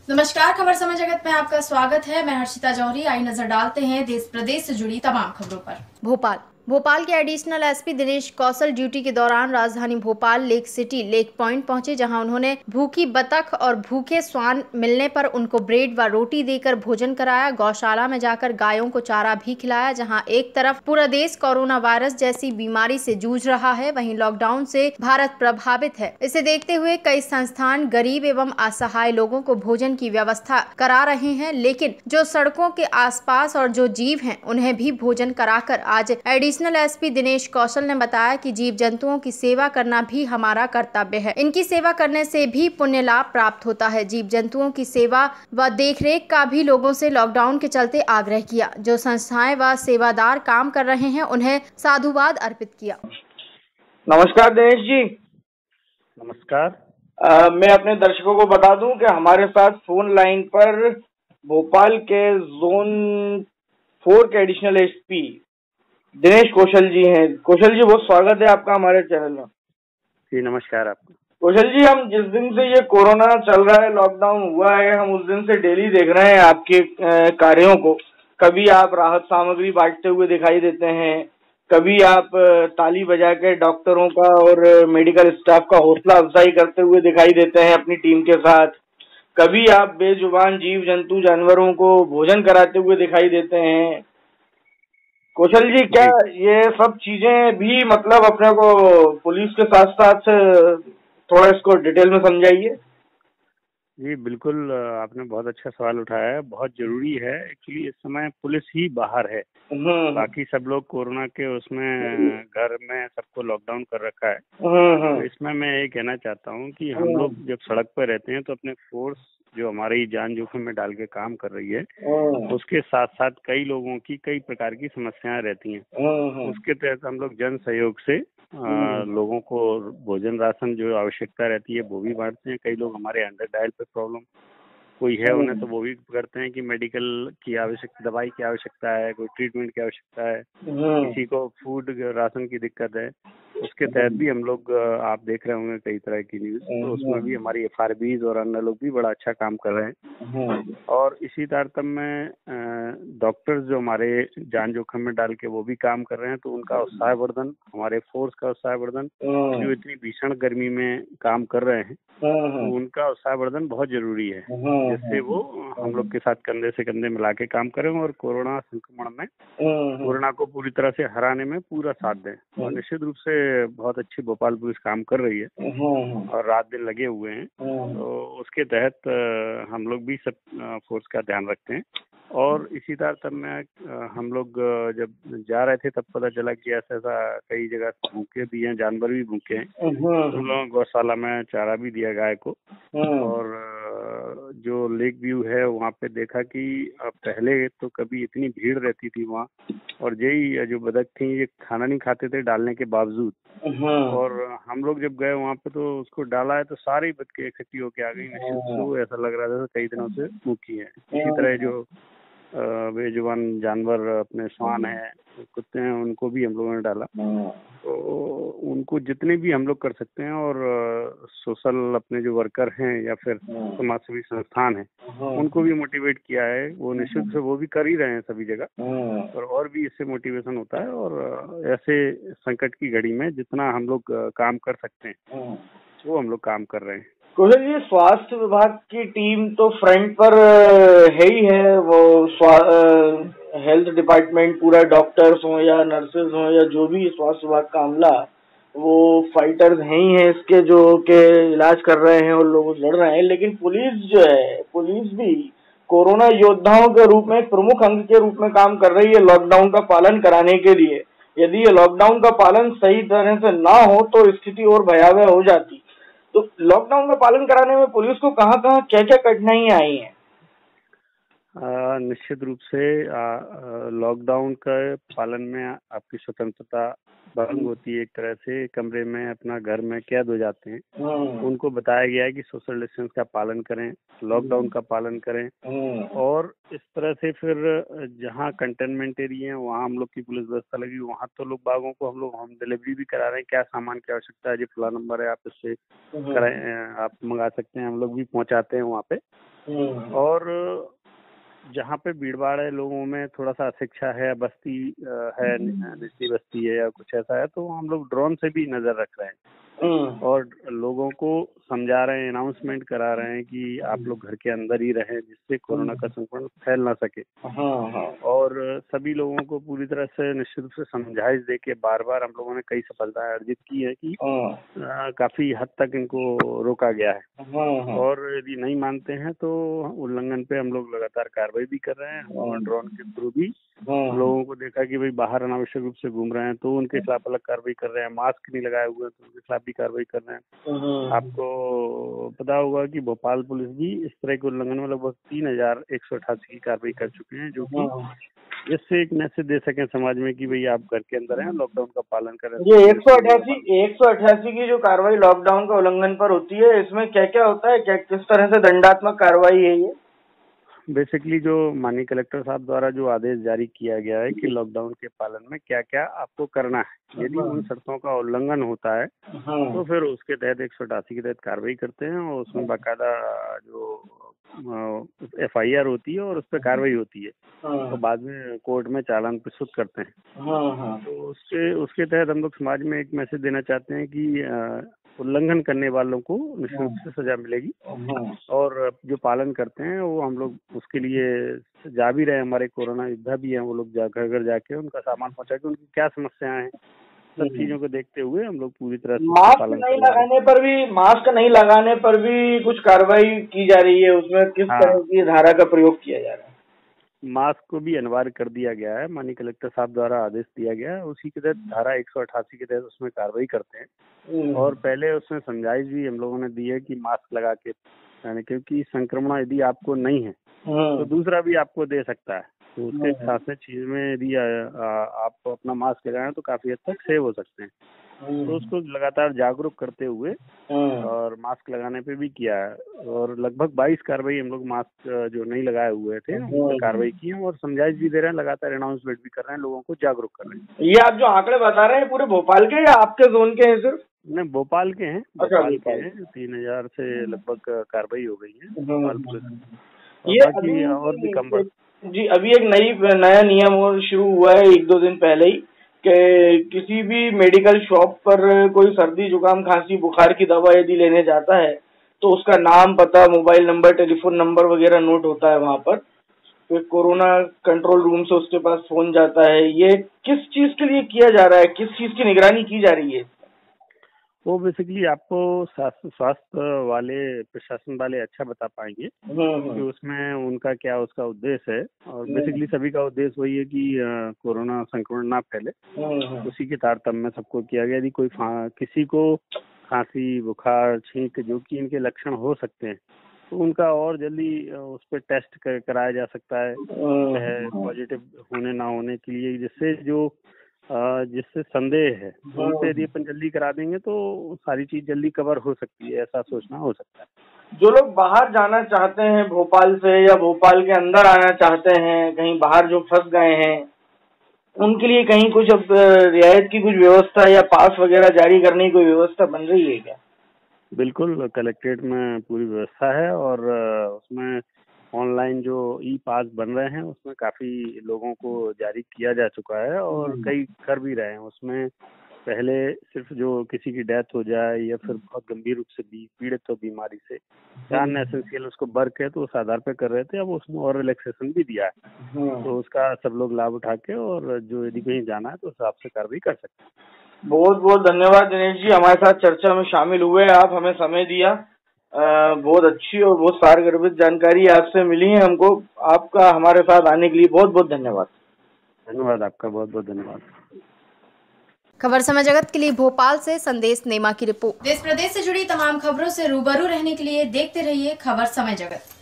नमस्कार, खबर समय जगत में आपका स्वागत है। मैं हर्षिता जौहरी। आई नजर डालते हैं देश प्रदेश से जुड़ी तमाम खबरों पर। भोपाल के एडिशनल एसपी दिनेश कौशल ड्यूटी के दौरान राजधानी Bhopal lake city lake point पहुंचे, जहां उन्होंने भूखी बतख और भूखे स्वान मिलने पर उनको ब्रेड व रोटी देकर भोजन कराया। गौशाला में जाकर गायों को चारा भी खिलाया। जहां एक तरफ पूरा देश कोरोना वायरस जैसी बीमारी से जूझ रहा है, वहीं लॉकडाउन से भारत प्रभावित है। इसे देखते हुए कई संस्थान गरीब एवं असहाय लोगों को भोजन की व्यवस्था करा रहे हैं, लेकिन जो सड़कों के आसपास और जो जीव हैं उन्हें भी भोजन कराकर आज एडिशनल एसपी दिनेश कौशल ने बताया कि जीव जंतुओं की सेवा करना भी हमारा कर्तव्य है। इनकी सेवा करने से भी पुण्य लाभ प्राप्त होता है। जीव जंतुओं की सेवा व देखरेख का भी लोगों से लॉकडाउन के चलते आग्रह किया। जो संस्थाएं व सेवादार काम कर रहे हैं उन्हें साधुवाद अर्पित किया। नमस्कार दिनेश जी। नमस्कार। मैं अपने दर्शकों को बता दूं कि हमारे साथ फोन लाइन पर भोपाल के जोन 4 के एडिशनल एसपी दिनेश कौशल जी हैं। कौशल जी, बहुत स्वागत है आपका हमारे चैनल में। जी नमस्कार आपको। कौशल जी, हम जिस दिन से ये कोरोना चल रहा है, लॉकडाउन हुआ है, हम उस दिन से डेली देख रहे हैं आपके कार्यों को। कभी आप राहत सामग्री बांटते हुए दिखाई देते हैं, कभी आप ताली बजा के डॉक्टरों का और मेडिकल स्टाफ का हौसला अफजाई करते हुए दिखाई देते हैं अपनी टीम के साथ, कभी आप बेजुबान जीव जंतु जानवरों को भोजन कराते हुए दिखाई देते हैं। कौशल जी, क्या ये सब चीजें भी मतलब अपने को पुलिस के साथ साथ थोड़ा इसको डिटेल में समझाइए। जी बिल्कुल, आपने बहुत अच्छा सवाल उठाया है। बहुत जरूरी है। एक्चुअली इस समय पुलिस ही बाहर है, बाकी सब लोग कोरोना के उसमें घर में सबको लॉकडाउन कर रखा है। तो इसमें मैं ये कहना चाहता हूँ कि हम लोग जब सड़क पर रहते हैं तो अपने फोर्स जो हमारी जान जोखिम में डाल के काम कर रही है, उसके साथ साथ कई लोगों की कई प्रकार की समस्याएं रहती हैं। उसके तहत हम लोग जन सहयोग से लोगों को भोजन राशन जो आवश्यकता रहती है वो भी बांटते हैं। कई लोग हमारे अंडर डायल पे प्रॉब्लम कोई है उन्हें तो वो भी करते हैं कि मेडिकल की आवश्यकता, दवाई की आवश्यकता है, कोई ट्रीटमेंट की आवश्यकता है, किसी को फूड राशन की दिक्कत है। उसके तहत भी हम लोग, आप देख रहे होंगे कई तरह की न्यूज, तो उसमें भी हमारी एफआरबीज और अन्य लोग भी बड़ा अच्छा काम कर रहे हैं। और इसी तारतम्य में डॉक्टर्स जो हमारे जान जोखिम में डाल के वो भी काम कर रहे हैं, तो उनका उत्साहवर्धन, हमारे फोर्स का उत्साहवर्धन, जो इतनी भीषण गर्मी में काम कर रहे हैं, तो उनका उत्साहवर्धन बहुत जरूरी है, जिससे वो हम लोग के साथ कंधे से कंधे मिला के काम करें और कोरोना संक्रमण में कोरोना को पूरी तरह से हराने में पूरा साथ दें। और निश्चित रूप से बहुत अच्छी भोपाल पुलिस काम कर रही है और रात दिन लगे हुए हैं। तो उसके तहत हम लोग भी सब फोर्स का ध्यान रखते हैं। और इसी तारतम्य में हम लोग जब जा रहे थे तब पता चला कि ऐसा कई जगह भूखे भी हैं, जानवर भी भूखे हैं। तो लोगों गौशाला में चारा भी दिया गाय को। और जो लेक व्यू है वहाँ पे देखा कि पहले तो कभी इतनी भीड़ रहती थी वहाँ, और यही जो बतख थी ये खाना नहीं खाते थे डालने के बावजूद। और हम लोग जब गए वहाँ पे तो उसको डाला है तो सारी बतखें इकट्ठी होके आ गई। निश्चित से ऐसा लग रहा था कई दिनों से भूखी है। इसी तरह जो बेजुबान जानवर अपने श्वान है, कुत्ते हैं, उनको भी हम लोगों ने डाला। तो उनको जितने भी हम लोग कर सकते हैं, और सोशल अपने जो वर्कर हैं या फिर समाज सेवी संस्थान है उनको भी मोटिवेट किया है। वो निश्चित से वो भी कर ही रहे हैं सभी जगह, और भी इससे मोटिवेशन होता है। और ऐसे संकट की घड़ी में जितना हम लोग काम कर सकते हैं वो हम लोग काम कर रहे हैं। कौशल जी, स्वास्थ्य विभाग की टीम तो फ्रंट पर है ही है। वो हेल्थ डिपार्टमेंट पूरा, डॉक्टर्स हो या नर्सेज हो या जो भी स्वास्थ्य विभाग का अमला, वो फाइटर्स हैं ही हैं इसके, जो के इलाज कर रहे हैं और लोग लड़ रहे हैं। लेकिन पुलिस जो है, पुलिस भी कोरोना योद्धाओं के रूप में एक प्रमुख अंग के रूप में काम कर रही है लॉकडाउन का पालन कराने के लिए। यदि ये लॉकडाउन का पालन सही तरह से ना हो तो स्थिति और भयावह हो जाती। तो लॉकडाउन का पालन कराने में पुलिस को कहाँ-कहाँ क्या-क्या कठिनाइयां आई हैं? निश्चित रूप से लॉकडाउन के पालन में आपकी स्वतंत्रता भंग होती है। एक तरह से कमरे में अपना घर में कैद हो जाते हैं। उनको बताया गया है कि सोशल डिस्टेंस का पालन करें, लॉकडाउन का पालन करें। और इस तरह से फिर जहाँ कंटेनमेंट एरिया है वहाँ हम लोग की पुलिस व्यवस्था लगी। वहाँ तो लोग बागों को हम लोग होम डिलीवरी भी करा रहे हैं। क्या सामान की आवश्यकता है, जो फला नंबर है, आप इससे कराएं, आप मंगा सकते हैं, हम लोग भी पहुँचाते हैं वहाँ पे। और जहाँ पे भीड़ भाड़ है, लोगों में थोड़ा सा अशिक्षा है, बस्ती है, निचली बस्ती है या कुछ ऐसा है, तो हम लोग ड्रोन से भी नजर रख रहे हैं और लोगों को समझा रहे हैं, अनाउंसमेंट करा रहे हैं कि आप लोग घर के अंदर ही रहें, जिससे कोरोना का संक्रमण फैल ना सके। और सभी लोगों को पूरी तरह से निश्चित रूप से समझाइश दे के बार बार हम लोगों ने कई सफलताएं अर्जित की है कि काफी हद तक इनको रोका गया है। और यदि नहीं मानते हैं तो उल्लंघन पे हम लोग लगातार कार्रवाई भी कर रहे हैं और ड्रोन के थ्रू भी लोगों को देखा कि भाई बाहर अनावश्यक रूप से घूम रहे हैं तो उनके खिलाफ अलग कार्रवाई कर रहे हैं, मास्क नहीं लगाए हुए तो उनके खिलाफ भी कार्रवाई कर रहे हैं। आपको पता होगा कि भोपाल पुलिस भी इस तरह के उल्लंघन में लगभग 3188 की कार्रवाई कर चुके हैं, जो कि इससे एक मैसेज दे सकें समाज में कि भाई आप घर के अंदर हैं, लॉकडाउन का पालन करें। ये 188 की जो कार्रवाई लॉकडाउन का उल्लंघन पर होती है, इसमें क्या क्या होता है, क्या किस तरह से दंडात्मक कार्रवाई है ये? बेसिकली जो माननीय कलेक्टर साहब द्वारा जो आदेश जारी किया गया है कि लॉकडाउन के पालन में क्या क्या आपको करना है, यदि उन शर्तों का उल्लंघन होता है तो फिर उसके तहत 188 के तहत कार्रवाई करते हैं और उसमें बाकायदा जो FIR होती है और उस पर कार्रवाई होती है तो बाद में कोर्ट में चालान प्रस्तुत करते हैं। तो उसके तहत हम लोग समाज में एक मैसेज देना चाहते हैं कि उल्लंघन करने वालों को निश्चित रूप से सजा मिलेगी और जो पालन करते हैं वो हम लोग उसके लिए जा भी रहे, हमारे कोरोना योद्धा भी हैं, वो लोग घर घर जाके उनका सामान पहुंचा के उनकी क्या समस्याएं हैं, सब चीजों को देखते हुए हम लोग पूरी तरह से मास्क नहीं लगाने पर भी कुछ कार्रवाई की जा रही है, उसमें किस तरह की धारा का प्रयोग किया जा रहा है? मास्क को भी अनिवार्य कर दिया गया है, माननीय कलेक्टर साहब द्वारा आदेश दिया गया है, उसी के तहत धारा 188 के तहत उसमें कार्रवाई करते हैं। और पहले उसमें समझाइश भी हम लोगों ने दी है कि मास्क लगा के, यानी क्योंकि संक्रमण यदि आपको नहीं है तो दूसरा भी आपको दे सकता है, तो उसके साथ में चीज में यदि आप अपना मास्क लगाएं तो काफी हद तक सेव हो सकते हैं। तो उसको लगातार जागरूक करते हुए और मास्क लगाने पे भी किया है और लगभग 22 कार्रवाई हम लोग मास्क जो नहीं लगाए हुए थे उन पर कार्रवाई की है और समझाइश भी दे रहे हैं, लगातार अनाउंसमेंट भी कर रहे हैं, लोगों को जागरूक कर रहे हैं। ये आप जो आंकड़े बता रहे हैं पूरे भोपाल के या आपके जोन के हैं सिर्फ? नहीं, भोपाल के हैं, भोपाल के हैं। 3000 से लगभग कार्रवाई हो गई है भोपाल पुलिस। ये और भी कम जी, अभी एक नया नियम और शुरू हुआ है 1-2 दिन पहले ही कि किसी भी मेडिकल शॉप पर कोई सर्दी जुकाम खांसी बुखार की दवा यदि लेने जाता है तो उसका नाम, पता, मोबाइल नंबर, टेलीफोन नंबर वगैरह नोट होता है वहाँ पर। फिर कोरोना कंट्रोल रूम से उसके पास फोन जाता है। ये किस चीज के लिए किया जा रहा है, किस चीज की निगरानी की जा रही है? वो बेसिकली आपको स्वास्थ्य वाले प्रशासन वाले अच्छा बता पाएंगे कि उसमें उनका क्या उसका उद्देश्य है और बेसिकली सभी का उद्देश्य वही है कि कोरोना संक्रमण ना फैले, उसी के तारतम्य में सबको किया गया। यदि कोई किसी को खांसी बुखार छींक जो कि इनके लक्षण हो सकते हैं तो उनका और जल्दी उस पर टेस्ट कराया जा सकता है पॉजिटिव होने ना होने के लिए, जिससे संदेह है उनसे यदि अपन जल्दी करा देंगे तो सारी चीज जल्दी कवर हो सकती है, ऐसा सोचना हो सकता है। जो लोग बाहर जाना चाहते हैं भोपाल से या भोपाल के अंदर आना चाहते हैं, कहीं बाहर जो फंस गए हैं, उनके लिए कहीं कुछ अब रियायत की कुछ व्यवस्था या पास वगैरह जारी करने की कोई व्यवस्था बन रही है क्या? बिल्कुल, कलेक्ट्रेट में पूरी व्यवस्था है और उसमें ऑनलाइन जो पास बन रहे हैं उसमें काफी लोगों को जारी किया जा चुका है और कई कर भी रहे हैं। उसमें पहले सिर्फ जो किसी की डेथ हो जाए या फिर बहुत गंभीर रूप से पीड़ित हो बीमारी से या अनएसेंशियल उसको वर्क है तो उस आधार पे कर रहे थे, अब उसमें और रिलैक्सेशन भी दिया है तो उसका सब लोग लाभ उठा के और जो यदि कहीं जाना है तो उस हिसाब से कार्रवाई कर सकते हैं। बहुत बहुत धन्यवाद दिनेश जी, हमारे साथ चर्चा में शामिल हुए, आप हमें समय दिया। बहुत अच्छी और बहुत सारगर्भित जानकारी आपसे मिली है हमको। आपका हमारे साथ आने के लिए बहुत बहुत धन्यवाद। धन्यवाद आपका, बहुत बहुत धन्यवाद। खबर समय जगत के लिए भोपाल से संदेश नेमा की रिपोर्ट। देश प्रदेश से जुड़ी तमाम खबरों से रूबरू रहने के लिए देखते रहिए खबर समय जगत।